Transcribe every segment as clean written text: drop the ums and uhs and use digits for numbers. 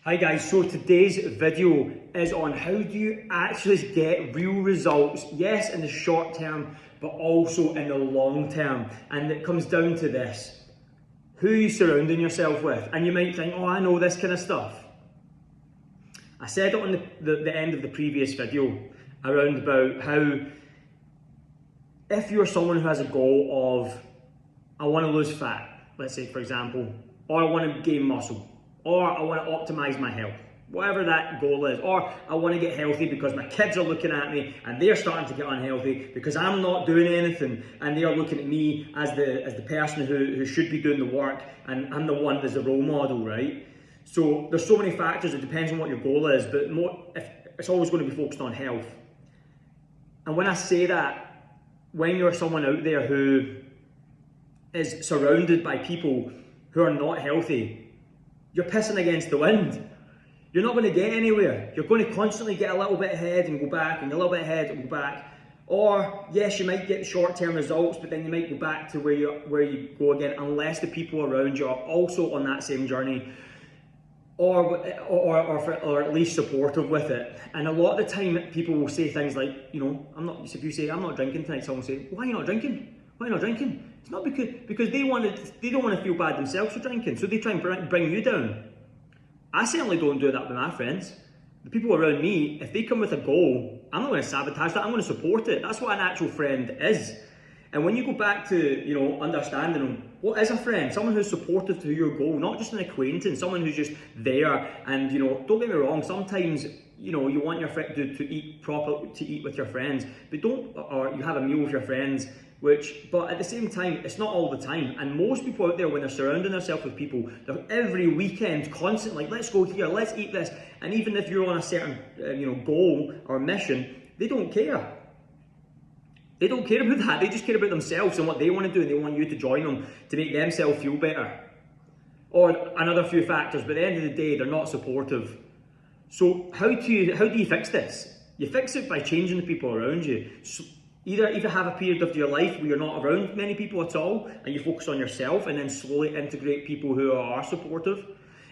Hi guys, so today's video is on how do you actually get real results, yes in the short term, but also in the long term. And it comes down to this: who are you surrounding yourself with? And you might think, oh, I know this kind of stuff. I said it on the end of the previous video around about how if you're someone who has a goal of, I want to lose fat, let's say for example, or I want to gain muscle, or I want to optimize my health, whatever that goal is, or I want to get healthy because my kids are looking at me and they're starting to get unhealthy because I'm not doing anything and they are looking at me as the person who should be doing the work, and I'm the one that's the role model, right? So there's so many factors, it depends on what your goal is, but it's always going to be focused on health. And when I say that, when you're someone out there who is surrounded by people who are not healthy, you're pissing against the wind. You're not going to get anywhere. You're going to constantly get a little bit ahead and go back, and a little bit ahead and go back. Or yes, you might get short-term results, but then you might go back to where you go again, unless the people around you are also on that same journey, or at least supportive with it. And a lot of the time, people will say things like, if you say I'm not drinking tonight, someone will say, why are you not drinking? Why are you not drinking? It's not because they don't want to feel bad themselves for drinking, so they try and bring you down. I certainly don't do that with my friends. The people around me, if they come with a goal, I'm not going to sabotage that. I'm going to support it. That's what an actual friend is. And when you go back to understanding them, what is a friend? Someone who's supportive to your goal, not just an acquaintance. Someone who's just there. And don't get me wrong. Sometimes you want your friend to eat with your friends, but or you have a meal with your friends. But at the same time, it's not all the time. And most people out there, when they're surrounding themselves with people, they're every weekend constantly, let's go here, let's eat this. And even if you're on a certain goal or mission, they don't care. They don't care about that. They just care about themselves and what they want to do, and they want you to join them to make themselves feel better. Or another few factors, but at the end of the day, they're not supportive. So how do you fix this? You fix it by changing the people around you. So either have a period of your life where you're not around many people at all and you focus on yourself, and then slowly integrate people who are supportive.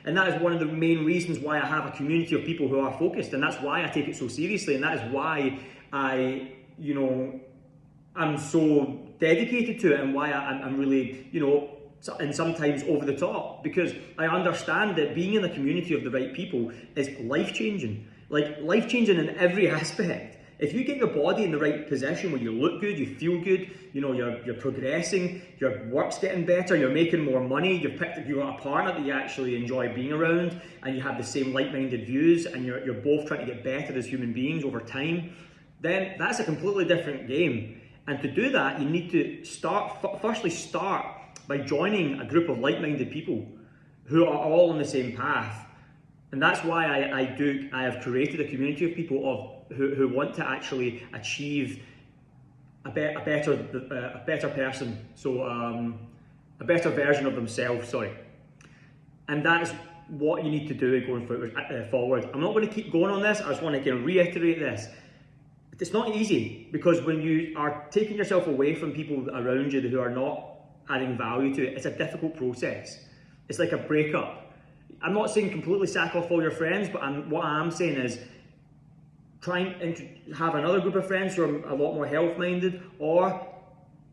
And that is one of the main reasons why I have a community of people who are focused, and that's why I take it so seriously, and that is why I'm so dedicated to it, and why I'm really, and sometimes over the top, because I understand that being in the community of the right people is life-changing. Like, life-changing in every aspect. If you get your body in the right position where you look good, you feel good, you're progressing, your work's getting better, you're making more money, you've got a partner that you actually enjoy being around, and you have the same like-minded views, and you're both trying to get better as human beings over time, then that's a completely different game. And to do that, you need to firstly start by joining a group of like-minded people who are all on the same path. And that's why I have created a community of people who want to actually achieve a better person, so a better version of themselves, sorry. And that is what you need to do going forward. I'm not going to keep going on this, I just want to reiterate this. It's not easy, because when you are taking yourself away from people around you who are not adding value to it, it's a difficult process. It's like a breakup. I'm not saying completely sack off all your friends, but what I'm saying is try and have another group of friends who are a lot more health-minded, or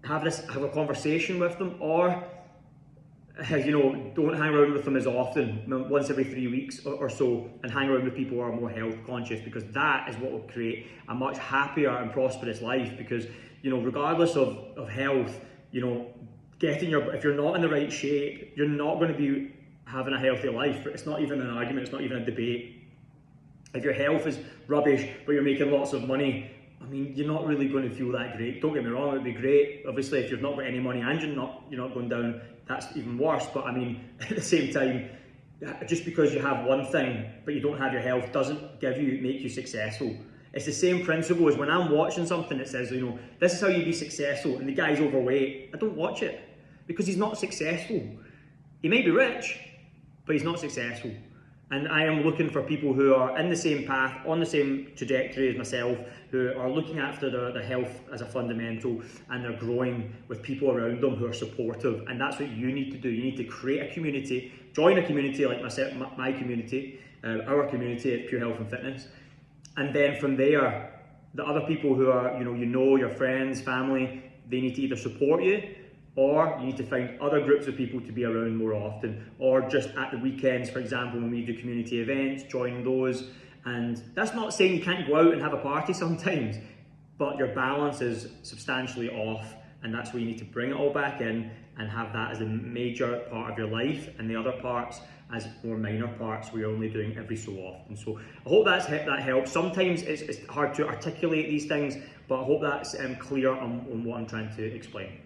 have a conversation with them, or don't hang around with them as often, once every 3 weeks or so, and hang around with people who are more health conscious, because that is what will create a much happier and prosperous life. Because regardless of health, if you're not in the right shape, you're not going to be having a healthy life. It's not even an argument, it's not even a debate. If your health is rubbish but you're making lots of money, you're not really going to feel that great. Don't get me wrong, it would be great. Obviously, if you've not got any money and you're not going down, that's even worse. But at the same time, just because you have one thing but you don't have your health doesn't make you successful. It's the same principle as when I'm watching something that says, this is how you be successful, and the guy's overweight. I don't watch it, because he's not successful. He may be rich, but he's not successful. And I am looking for people who are in the same path, on the same trajectory as myself, who are looking after their health as a fundamental, and they're growing with people around them who are supportive. And that's what you need to do. You need to create a community, join a community like myself, my community, our community at Pure Health and Fitness. And then from there, the other people who are, your friends, family, they need to either support you, or you need to find other groups of people to be around more often, or just at the weekends, for example, when we do community events, join those. And that's not saying you can't go out and have a party sometimes, but your balance is substantially off, and that's where you need to bring it all back in and have that as a major part of your life, and the other parts as more minor parts where you're only doing every so often. So I hope that helps. Sometimes it's hard to articulate these things, but I hope that's clear on what I'm trying to explain.